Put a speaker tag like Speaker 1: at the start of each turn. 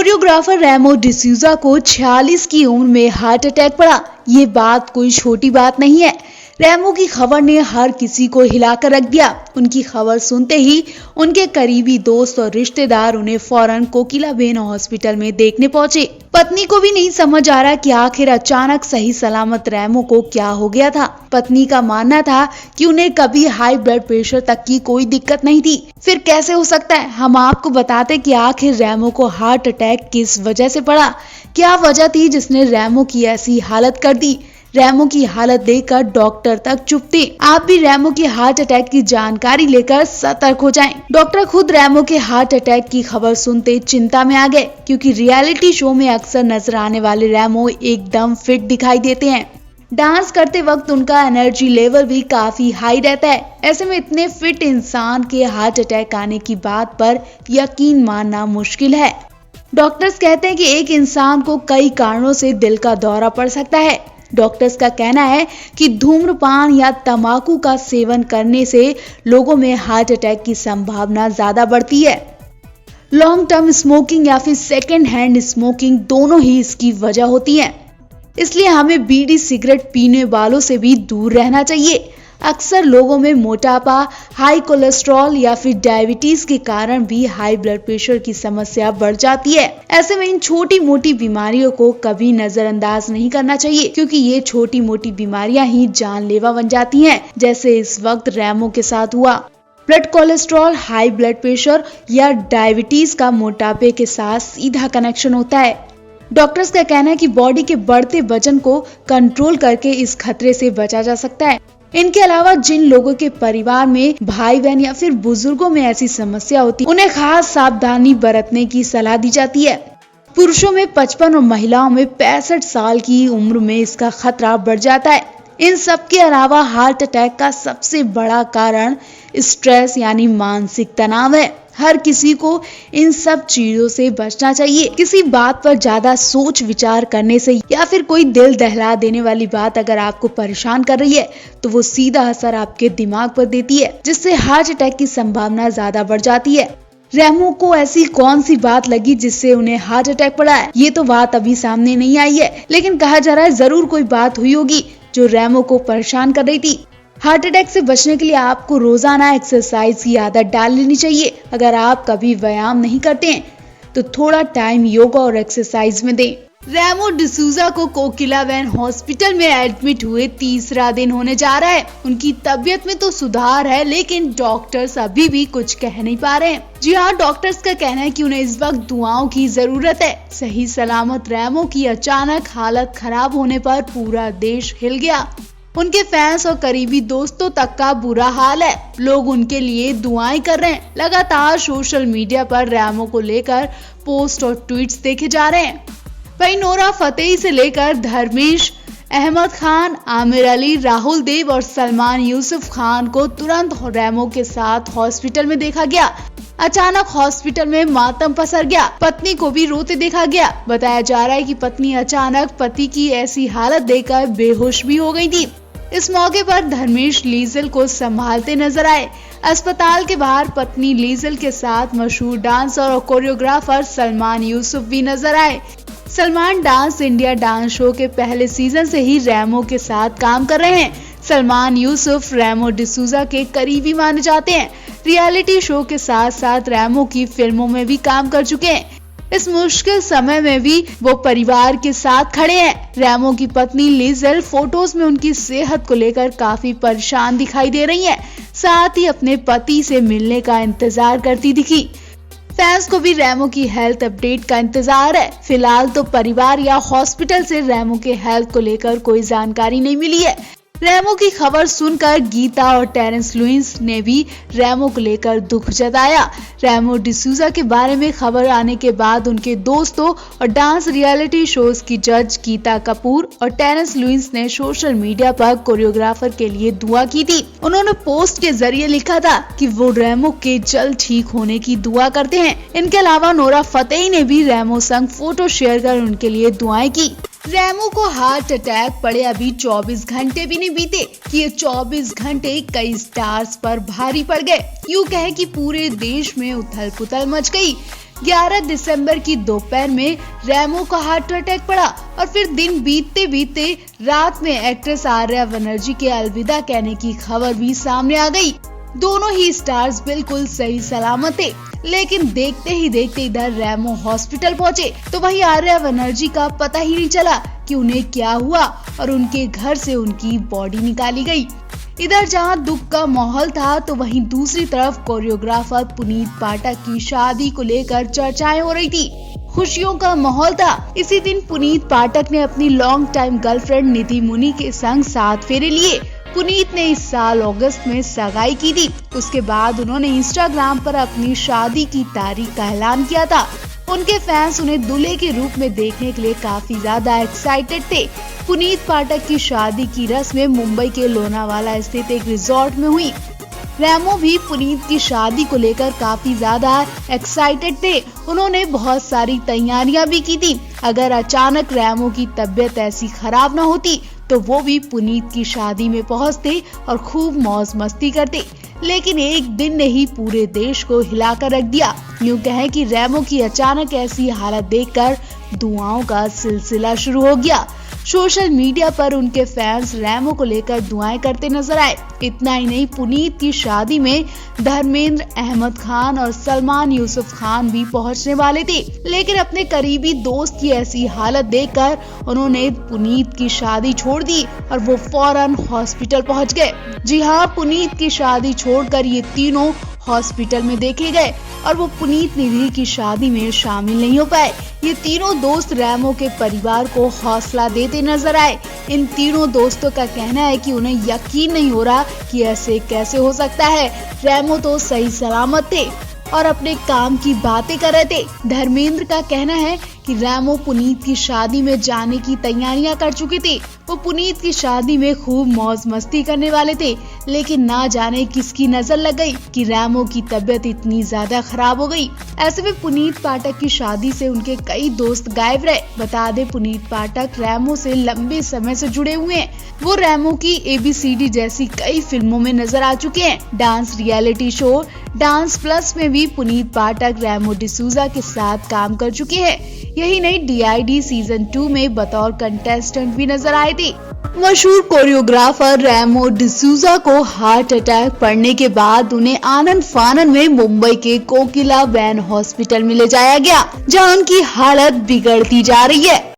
Speaker 1: Choreographer Remo D'Souza को 46 की उम्र में हार्ट अटैक पड़ा। ये बात कोई छोटी बात नहीं है। रेमो की खबर ने हर किसी को हिलाकर रख दिया। उनकी खबर सुनते ही उनके करीबी दोस्त और रिश्तेदार उन्हें फौरन कोकिलाबेन हॉस्पिटल में देखने पहुंचे। पत्नी को भी नहीं समझ आ रहा कि आखिर अचानक सही सलामत रेमो को क्या हो गया था। पत्नी का मानना था कि उन्हें कभी हाई ब्लड प्रेशर तक की कोई दिक्कत नहीं थी। फिर कैसे हो सकता है? हम आपको बताते कि आखिर रेमो को हार्ट अटैक किस वजह से पड़ा। क्या वजह थी जिसने रेमो की ऐसी हालत कर दी। रेमो की हालत देखकर डॉक्टर तक चुप थे। आप भी रेमो के हार्ट अटैक की जानकारी लेकर सतर्क हो जाएं। डॉक्टर खुद रेमो के हार्ट अटैक की खबर सुनते चिंता में आ गए, क्योंकि रियलिटी शो में अक्सर नजर आने वाले रेमो एकदम फिट दिखाई देते हैं। डांस करते वक्त उनका एनर्जी लेवल भी काफी हाई रहता है। ऐसे में इतने फिट इंसान के हार्ट अटैक आने की बात पर यकीन मानना मुश्किल है। डॉक्टर्स कहते हैं कि एक इंसान को कई कारणों से दिल का दौरा पड़ सकता है। डॉक्टर्स का कहना है कि धूम्रपान या तंबाकू का सेवन करने से लोगों में हार्ट अटैक की संभावना ज्यादा बढ़ती है। लॉन्ग टर्म स्मोकिंग या फिर सेकेंड हैंड स्मोकिंग दोनों ही इसकी वजह होती है। इसलिए हमें बीड़ी सिगरेट पीने वालों से भी दूर रहना चाहिए। अक्सर लोगों में मोटापा, हाई कोलेस्ट्रॉल या फिर डायबिटीज के कारण भी हाई ब्लड प्रेशर की समस्या बढ़ जाती है। ऐसे में इन छोटी मोटी बीमारियों को कभी नजरअंदाज नहीं करना चाहिए, क्योंकि ये छोटी मोटी बीमारियां ही जानलेवा बन जाती हैं, जैसे इस वक्त रेमो के साथ हुआ। Blood cholesterol, high blood pressure या डायबिटीज का मोटापे के साथ सीधा कनेक्शन होता है। डॉक्टर्स का कहना है कि बॉडी के बढ़ते वजन को कंट्रोल करके इस खतरे से बचा जा सकता है। इनके अलावा जिन लोगों के परिवार में भाई बहन या फिर बुजुर्गों में ऐसी समस्या होती है, उन्हें खास सावधानी बरतने की सलाह दी जाती है। पुरुषों में 55 और महिलाओं में 65 साल की उम्र में इसका खतरा बढ़ जाता है। इन सब के अलावा हार्ट अटैक का सबसे बड़ा कारण स्ट्रेस यानी मानसिक तनाव है। हर किसी को इन सब चीजों से बचना चाहिए। किसी बात पर ज्यादा सोच विचार करने से या फिर कोई दिल दहला देने वाली बात अगर आपको परेशान कर रही है, तो वो सीधा असर आपके दिमाग पर देती है, जिससे हार्ट अटैक की संभावना ज्यादा बढ़ जाती है। रेमो को ऐसी कौन सी बात लगी जिससे उन्हें हार्ट अटैक पड़ा है, ये तो बात अभी सामने नहीं आई है, लेकिन कहा जा रहा है जरूर कोई बात हुई होगी जो रेमो को परेशान कर रही थी। हार्ट अटैक से बचने के लिए आपको रोजाना एक्सरसाइज की आदत डाल लेनी चाहिए। अगर आप कभी व्यायाम नहीं करते हैं तो थोड़ा टाइम योगा और एक्सरसाइज में दें। रेमो डिसूजा को कोकिलाबेन हॉस्पिटल में एडमिट हुए तीसरा दिन होने जा रहा है। उनकी तबीयत में तो सुधार है, लेकिन डॉक्टर्स अभी भी कुछ कह नहीं पा रहे हैं। जी हाँ, डॉक्टर्स का कहना है कि उन्हें इस वक्त दुआओं की जरूरत है। सही सलामत रेमो की अचानक हालत खराब होने पर पूरा देश हिल गया। उनके फैंस और करीबी दोस्तों तक का बुरा हाल है। लोग उनके लिए दुआएं कर रहे हैं। लगातार सोशल मीडिया पर रेमो को लेकर पोस्ट और ट्वीट्स देखे जा रहे हैं। वहीं नोरा फतेही से लेकर धर्मेश, अहमद खान, आमिर अली, राहुल देव और सलमान यूसुफ खान को तुरंत रेमो के साथ हॉस्पिटल में देखा गया। अचानक हॉस्पिटल में मातम पसर गया। पत्नी को भी रोते देखा गया। बताया जा रहा है कि पत्नी अचानक पति की ऐसी हालत देखकर बेहोश भी हो गई थी। इस मौके पर धर्मेश लीजल को संभालते नजर आए। अस्पताल के बाहर पत्नी लीजल के साथ मशहूर डांसर और कोरियोग्राफर सलमान यूसुफ भी नजर आए। Salman dance India dance show के पहले सीजन से ही रेमो के साथ काम कर रहे हैं। सलमान यूसुफ रेमो डिसूजा के करीबी माने जाते हैं। रियलिटी शो के साथ साथ रेमो की फिल्मों में भी काम कर चुके हैं। इस मुश्किल समय में भी वो परिवार के साथ खड़े हैं। रेमो की पत्नी लीजल फोटोज में उनकी सेहत को लेकर काफी परेशान दिखाई दे रही हैं। साथ ही अपने पति से मिलने का इंतजार करती दिखी। फैंस को भी रेमो की हेल्थ अपडेट का इंतजार है। फिलहाल तो परिवार या हॉस्पिटल से रेमो के हेल्थ को लेकर कोई जानकारी नहीं मिली है। रेमो की खबर सुनकर गीता और टेरेंस लुइस ने भी रेमो को लेकर दुख जताया। रेमो डिसूजा के बारे में खबर आने के बाद उनके दोस्तों और डांस रियलिटी शोज की जज गीता कपूर और टेरेंस लुइस ने सोशल मीडिया पर कोरियोग्राफर के लिए दुआ की थी। उन्होंने पोस्ट के जरिए लिखा था कि वो रेमो के जल्द ठीक होने की दुआ करते हैं। इनके अलावा नोरा फतेही ने भी रेमो संग फोटो शेयर कर उनके लिए दुआएं की। रैमो को हार्ट अटैक पड़े अभी 24 घंटे भी नहीं बीते कि ये 24 घंटे कई स्टार्स पर भारी पड़ गए। यूं कहे कि पूरे देश में उथल पुथल मच गई। 11 दिसंबर की दोपहर में रैमो को हार्ट अटैक पड़ा और फिर दिन बीतते बीतते रात में एक्ट्रेस आर्या बनर्जी के अलविदा कहने की खबर भी सामने आ गई। दोनों ही स्टार्स बिल्कुल सही सलामत थे, लेकिन देखते ही देखते इधर रैमो हॉस्पिटल पहुंचे तो वहीं आर्या बनर्जी का पता ही नहीं चला कि उन्हें क्या हुआ और उनके घर से उनकी बॉडी निकाली गई। इधर जहां दुख का माहौल था तो वहीं दूसरी तरफ कोरियोग्राफर पुनीत पाठक की शादी को लेकर चर्चाएं हो रही थी। खुशियों का माहौल था। इसी दिन पुनीत पाठक ने अपनी लॉन्ग टाइम गर्लफ्रेंड निधि मुनि के संग 7 फेरे लिए। पुनीत ने इस साल अगस्त में सगाई की थी। उसके बाद उन्होंने इंस्टाग्राम पर अपनी शादी की तारीख का ऐलान किया था। उनके फैंस उन्हें दूल्हे के रूप में देखने के लिए काफी ज्यादा एक्साइटेड थे। पुनीत पाठक की शादी की रस्में मुंबई के लोनावाला स्थित एक रिजॉर्ट में हुई। रैमो भी पुनीत की शादी को लेकर काफी ज्यादा एक्साइटेड थे। उन्होंने बहुत सारी तैयारियां भी की थी। अगर अचानक रैमो की तबीयत ऐसी खराब न होती तो वो भी पुनीत की शादी में पहुंचते और खूब मौज मस्ती करते, लेकिन एक दिन ने ही पूरे देश को हिलाकर रख दिया। यूं कहें कि रैमो की अचानक ऐसी हालत देखकर दुआओं का सिलसिला शुरू हो गया। सोशल मीडिया पर उनके फैंस रैमो को लेकर दुआएं करते नजर आए। इतना ही नहीं, पुनीत की शादी में धर्मेंद्र, अहमद खान और सलमान यूसुफ खान भी पहुंचने वाले थे, लेकिन अपने करीबी दोस्त की ऐसी हालत देखकर उन्होंने पुनीत की शादी छोड़ दी और वो फौरन हॉस्पिटल पहुंच गए। जी हाँ, पुनीत की शादी छोड़कर ये तीनों हॉस्पिटल में देखे गए और वो पुनीत निधि की शादी में शामिल नहीं हो पाए। ये तीनों दोस्त रैमो के परिवार को हौसला देते नजर आए। इन तीनों दोस्तों का कहना है कि उन्हें यकीन नहीं हो रहा कि ऐसे कैसे हो सकता है। रैमो तो सही सलामत थे और अपने काम की बातें कर रहे थे। धर्मेंद्र का कहना है कि रैमो पुनीत की शादी में जाने की तैयारियां कर चुके थे। वो पुनीत की शादी में खूब मौज मस्ती करने वाले थे, लेकिन ना जाने किसकी नजर लग गई कि रैमो की तबीयत इतनी ज्यादा खराब हो गई। ऐसे में पुनीत पाठक की शादी से उनके कई दोस्त गायब रहे। बता दें, पुनीत पाठक रैमो से लंबे समय से जुड़े हुए हैं। वो रैमो की ABCD जैसी कई फिल्मों में नजर आ चुके हैं। Dance reality show dance plus में भी पुनीत पाठक रैमो डिसूजा के साथ काम कर चुके हैं। यही नहीं, DID सीजन 2 में बतौर कंटेस्टेंट भी नजर आए थे। मशहूर कोरियोग्राफर रैमो डिसूजा को हार्ट अटैक पड़ने के बाद उन्हें आनन फानन में मुंबई के कोकिला वैन हॉस्पिटल में ले जाया गया, जहां उनकी हालत बिगड़ती जा रही है।